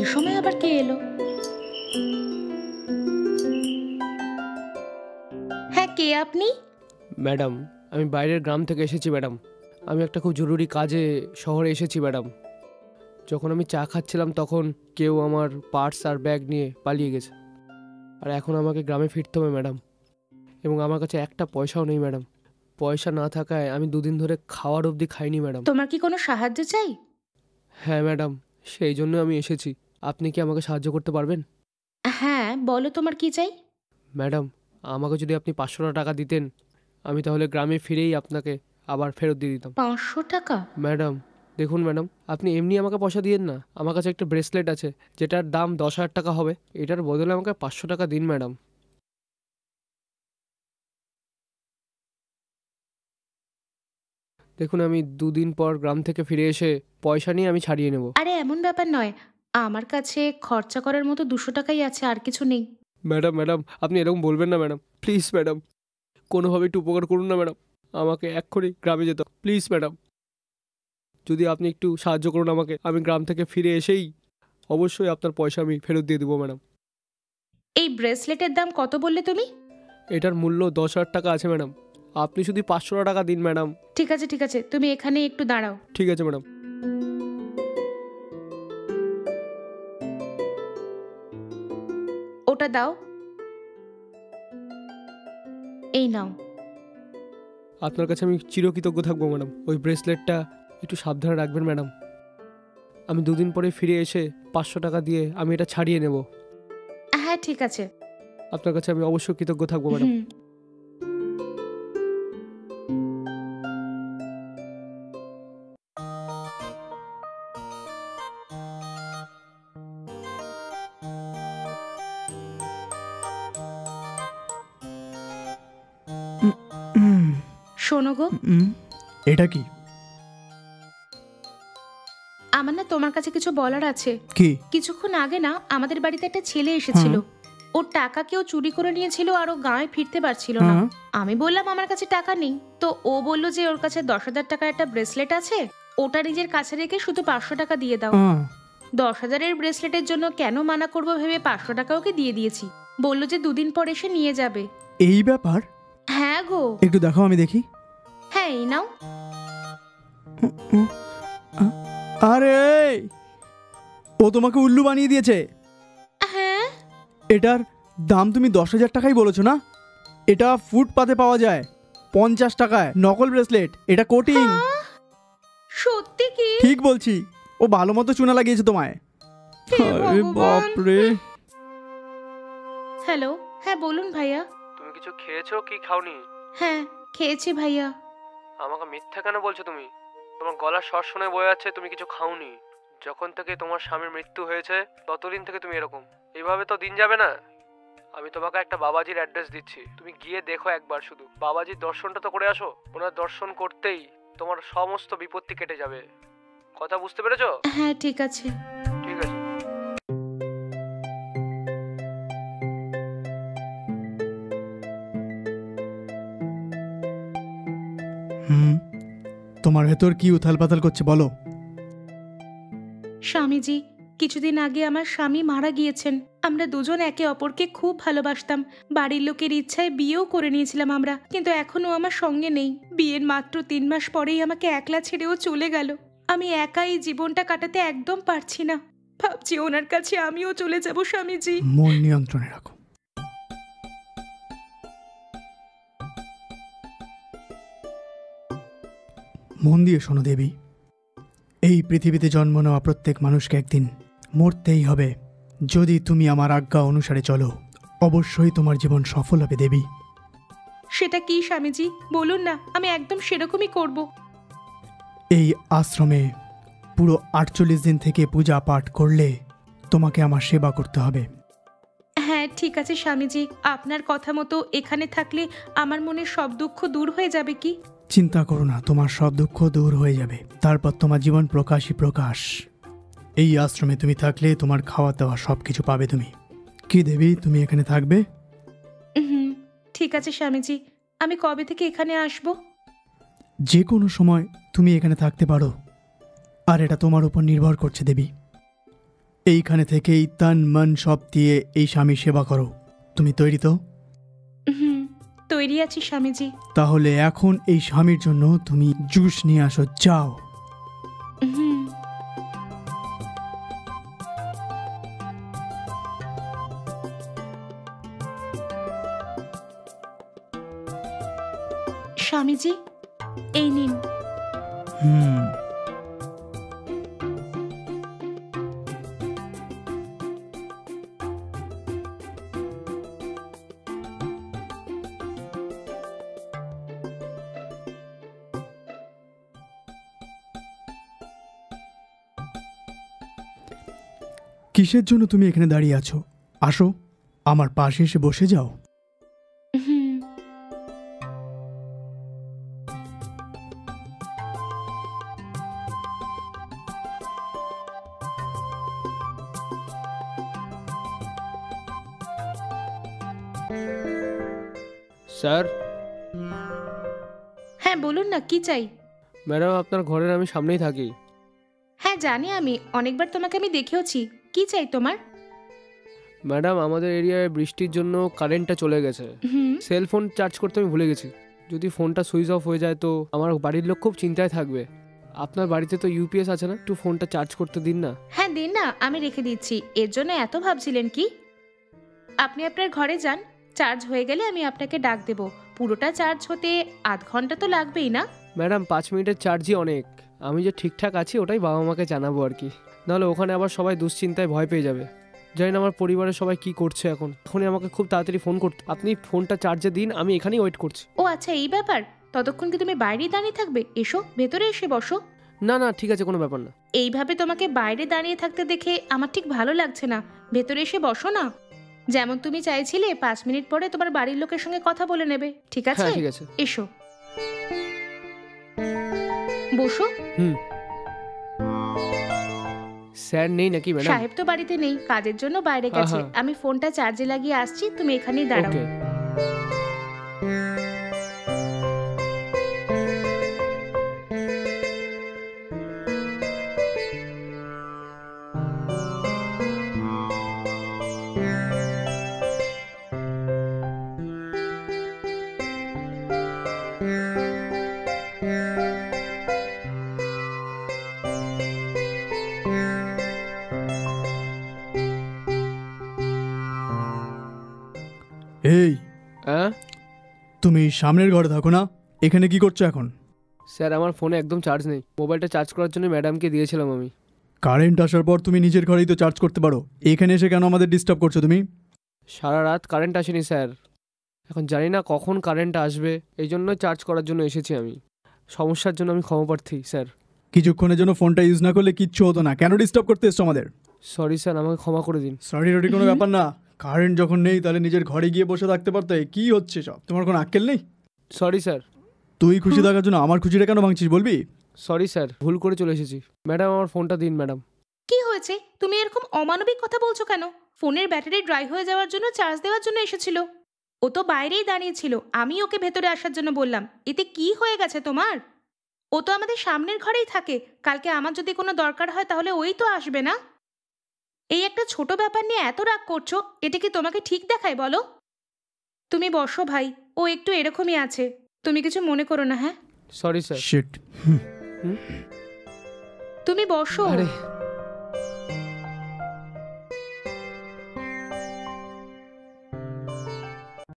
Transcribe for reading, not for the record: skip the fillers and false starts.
এই সময় আবার কে এলো? হ্যাঁ, কে আপনি? ম্যাডাম, আমি বাইরের গ্রাম থেকে এসেছি ম্যাডাম। আমি একটা খুব জরুরি কাজে শহরে এসেছি ম্যাডাম। যখন আমি চা খাচ্ছিলাম তখন কেউ আমার পার্স আর ব্যাগ নিয়ে পালিয়ে গেছে। আর এখন আমাকে গ্রামে ফিরতে হবে ম্যাডাম, এবং আমার কাছে একটা পয়সাও নেই ম্যাডাম। পয়সা না থাকায় আমি 2 দিন ধরে খাওয়ার অবধি খাইনি ম্যাডাম। তোমার কি কোনো সাহায্য চাই? হ্যাঁ ম্যাডাম, সেই জন্য আমি এসেছি। আপনি কি আমাকে সাহায্য করতে পারবেন? হ্যাঁ, বলো তোমার কি চাই? ম্যাডাম, আমাকে যদি আপনি 500 টাকা দিতেন, আমি তাহলে গ্রামে ফিরেই আপনাকে আবার ফেরত দিয়ে দিতাম। 500 টাকা? ম্যাডাম দেখুন ম্যাডাম, আপনি এমনি আমাকে পয়সা দিয়েন না। আমার কাছে একটা ব্রেসলেট আছে যেটার দাম 10,000 টাকা হবে। এটার বদলে আমাকে 500 টাকা দিন ম্যাডাম। দেখুন, আমি 2 দিন পর গ্রাম থেকে ফিরে এসে পয়সা নিয়ে আমি ছাড়িয়ে নেব। আরে এমন ব্যাপার নয়, আমার কাছে খরচা করার মতো 200 টাকাই আছে, আর কিছু নেই। ম্যাডাম ম্যাডাম আপনি এরকম বলবেন না ম্যাডাম, প্লিজ ম্যাডাম, কোনোভাবে একটু উপকার করুন না ম্যাডাম। আমাকে এক্ষুনি গ্রামে যেতে হবে, প্লিজ ম্যাডাম। যদি আপনি একটু সাহায্য করুন আমাকে, আমি গ্রাম থেকে ফিরে এসেই অবশ্যই আপনার পয়সা আমি ফেরত দিয়ে দেবো ম্যাডাম। এই ব্রেসলেটের দাম কত বললে তুমি? এটার মূল্য 10,000 টাকা আছে ম্যাডাম। আপনি শুধু 500 টাকা দিন ম্যাডাম। ঠিক আছে ঠিক আছে, তুমি এখানে একটু দাঁড়াও। ঠিক আছে ম্যাডাম। ওটা দাও, এই নাও। আপনার কাছে আমি চিরকৃতজ্ঞ থাকবো ম্যাডাম। ওই ব্রেসলেটটা একটু সাবধানে রাখবেন ম্যাডাম। আমি 2 দিন পরে ফিরে এসে 500 টাকা দিয়ে আমি এটা ছাড়িয়ে নেব। হ্যাঁ ঠিক আছে। আপনার কাছে আমি অবশ্যই কৃতজ্ঞ থাকবো ম্যাডাম। হুম। শোনো গো, এটা কি? আমার না তোমার কাছে কিছু বলার আছে। কি? কিছুক্ষণ আগে না আমাদের বাড়িতে একটা ছেলে এসেছিল। ওর টাকা কেউ চুরি করে নিয়েছিল আর ও গাঁয়ে ফিরতে পারছিল না। আমি বললাম আমার কাছে টাকা নেই, তো ও বলল যে ওর কাছে 10,000 টাকার একটা ব্রেসলেট আছে, ওটা নিজের কাছে রেখে শুধু 500 টাকা দিয়ে দাও। 10,000-এর ব্রেসলেটের জন্য কেন মানা করবো ভেবে 500 টাকা ওকে দিয়ে দিয়েছি। বললো যে 2 দিন পর এসে নিয়ে যাবে। এই ব্যাপার? হ্যাঁ গো। একটু দেখাও, আমি দেখি। হ্যাঁ, এই নাও। আরে ও তোমাকে উল্লু বানিয়ে দিয়েছে। হ্যাঁ, এটার দাম তুমি 10,000 টাকাই বলেছো না? এটা ফুটপাতে পাওয়া যায় 50 টাকায়। নকল ব্রেসলেট, এটা কোটিং। সত্যি কি? ঠিক বলছি, ও ভালো মতো চুনা লাগিয়েছে তোমায়। আরে বাপরে। হ্যালো, হ্যাঁ বলুন ভাইয়া। তুমি কিছু খেয়েছো কি খাওনি? হ্যাঁ খেয়েছি ভাইয়া। আমাকে মিথ্যা কেন বলছো তুমি? তোমার গলার স্বর শুনে বোঝা যাচ্ছে তুমি কিছু খাওনি। যখন থেকে তোমার স্বামীর মৃত্যু হয়েছে ততদিন থেকে তুমি এরকম। এইভাবে তো দিন যাবে না। আমি তোমাকে একটা বাবাজির অ্যাড্রেস দিচ্ছি, তুমি গিয়ে দেখো একবার, শুধু বাবাজির দর্শনটা তো করে আসো। ওনার দর্শন করতেই তোমার সমস্ত বিপত্তি কেটে যাবে। কথা বুঝতে পেরেছো? হ্যাঁ ঠিক আছে। ঠিক আছে। তোমার ভেতর কি উথাল পাতাল করছে বলো? স্বামীজি, কিছুদিন আগে আমার স্বামী মারা গিয়েছেন। আমরা দুজন একে অপরকে খুব ভালোবাসতাম। বাড়ির লোকের ইচ্ছায় বিয়েও করে নিয়েছিলাম আমরা, কিন্তু এখনো আমার সঙ্গে নেই। বিয়ের মাত্র 3 মাস পরেই আমাকে একলা ছেড়েও চলে গেল। আমি একাই জীবনটা কাটাতে একদম পারছি না। ভাবছি ওনার কাছে আমিও চলে যাব। স্বামীজি, মন নিয়ন্ত্রণে রাখো। মন দিয়ে শোনো দেবী, এই পৃথিবীতে জন্ম নেওয়া প্রত্যেক মানুষকে একদিন মরতেই হবে। যদি তুমি আমার আজ্ঞা অনুসারে চলো, অবশ্যই তোমার জীবন সফল হবে দেবী। সেটা কি স্বামীজি বলুন না, আমি একদম সেরকমই করব। এই আশ্রমে পুরো 48 দিন থেকে পূজা পাঠ করলে তোমাকে আমার সেবা করতে হবে। হ্যাঁ ঠিক আছে স্বামীজি, আপনার কথা মতো এখানে থাকলে আমার মনের সব দুঃখ দূর হয়ে যাবে কি? চিন্তা করো না, তোমার সব দুঃখ দূর হয়ে যাবে। তারপর তোমার জীবন প্রকাশই প্রকাশ। এই আশ্রমে তুমি থাকলে তোমার খাওয়া দাওয়া সব কিছু পাবে তুমি। কি দেবী, তুমি এখানে থাকবে? ঠিক আছে স্বামীজি, আমি কবে থেকে এখানে আসব? যে কোনো সময় তুমি এখানে থাকতে পারো, আর এটা তোমার উপর নির্ভর করছে দেবী। এইখানে থেকেই তন মন সব দিয়ে এই স্বামী সেবা করো। তুমি তৈরি তো? হুম, তৈরি আছি স্বামীজি। তাহলে এখন এই স্বামীর জন্য তুমি জুস নিয়ে আসো, যাও। হুম। স্বামীজি, এই নিন। হুম। কিসের জন্য তুমি এখানে দাঁড়িয়ে আছো? আসো, আমার পাশে এসে বসে যাও। হুম। স্যার, হ্যাঁ বলুন না, কি চাই? ম্যাডাম আপনার ঘরের আমি সামনেই থাকি। হ্যাঁ জানি, আমি অনেকবার তোমাকে আমি দেখেওছি। কি চাই তোমার? ম্যাডাম আমাদের এরিয়ায় বৃষ্টির জন্য কারেন্টটা চলে গেছে। হুম। সেল ফোন চার্জ করতে আমি ভুলে গেছি। যদি ফোনটা সুইচ অফ হয়ে যায় তো আমার বাড়ির লোক খুব চিন্তায় থাকবে। আপনার বাড়িতে তো ইউপিএস আছে না? একটু ফোনটা চার্জ করতে দিন না। হ্যাঁ দিন না, আমি রেখে দিচ্ছি। এর জন্য এত ভাবছিলেন কি? আপনি আপনার ঘরে যান, চার্জ হয়ে গেলে আমি আপনাকে ডাক দেব। পুরোটা চার্জ হতে আধ ঘন্টা তো লাগবেই না? ম্যাডাম 5 মিনিটের চার্জই অনেক। আমি যে ঠিকঠাক আছি ওটাই বাবা মাকে জানাবো আর কি। নাহলে ওখানে আবার সবাই দুশ্চিন্তায় ভয় পেয়ে যাবে। জানি না আমার পরিবারের সবাই কি করছে এখন। এখনই আমাকে খুব তাড়াতাড়ি ফোন করতে। আপনি ফোনটা চার্জে দিন, আমি এখানেই ওয়েট করছি। ও আচ্ছা, এই ব্যাপার। ততক্ষণ কি তুমি বাইরেই দাঁড়িয়ে থাকবে? এসো, ভেতরে এসে বসো। না না, ঠিক আছে, কোনো ব্যাপার না। এইভাবে তোমাকে বাইরে দাঁড়িয়ে থাকতে দেখে আমার ঠিক ভালো লাগছে না। ভেতরে এসে বসো না। যেমন তুমি চাইছিলে 5 মিনিট পরে তোমার বাড়ির লোকের সঙ্গে কথা বলে নেবে, ঠিক আছে? হ্যাঁ ঠিক আছে। এসো, বসো। হুম। স্যার নেই নাকি ম্যাডাম? সাহেব তো বাড়িতে নেই, কাজের জন্য বাইরে গেছে। আহা। আমি ফোনটা চার্জে লাগিয়ে আসছি, তুমি এখানেই দাঁড়াও। ওকে। এই, হ্যাঁ তুমি সামনের ঘরে থাকো না? এখানে কি করছো এখন? স্যার, আমার ফোনে একদম চার্জ নেই। মোবাইলটা চার্জ করার জন্য ম্যাডামকে দিয়েছিলাম আমি। কারেন্ট আসার পর তুমি নিজের ঘরেই তো চার্জ করতে পারো, এখানে এসে কেন আমাদের ডিস্টার্ব করছো তুমি? সারা রাত কারেন্ট আসেনি স্যার। এখন জানি না কখন কারেন্ট আসবে, এই জন্য চার্জ করার জন্য এসেছি আমি। সমস্যার জন্য আমি ক্ষমা প্রার্থী স্যার। কিছুক্ষণের জন্য ফোনটা ইউজ না করলে কিচ্ছু হতো না, কেন ডিস্টার্ব করতে এসছো আমাদের? সরি স্যার, আমাকে ক্ষমা করে দিন। সরি রটি কোনো ব্যাপার না। কারেন্ট যখন নেই তাহলে নিজের ঘরে গিয়ে বসে থাকতে পারতে। কি হচ্ছে সব? তোমার কোনো আক্কেল নেই? Sorry sir. তুই খুশি থাকার জন্য আমার খুশিটা কেন ভাঙছিস বলবি? সরি স্যার, ভুল করে চলে এসেছি। ম্যাডাম আমার ফোনটা দিন ম্যাডাম। কি হয়েছে? তুমি এরকম অমানবিক কথা বলছো কেন? ফোনের ব্যাটারি ড্রাই হয়ে যাওয়ার জন্য চার্জ দেওয়ার জন্য এসেছিল। ও তো বাইরেই দাঁড়িয়ে ছিল, আমি ওকে ভেতরে আসার জন্য বললাম। এতে কি হয়ে গেছে তোমার? ও তো আমাদের সামনের ঘরেই থাকে। কালকে আমার যদি কোনো দরকার হয় তাহলে ওই তো আসবে না? এই একটা ছোট ব্যাপার নিয়ে এত রাগ করছো, এটা কি তোমাকে ঠিক দেখায় বলো? তুমি বসো ভাই, ও একটু এরকমই আছে। তুমি কিছু মনে করো না, হ্যাঁ? Sorry sir. শিট। তুমি বসো। আরে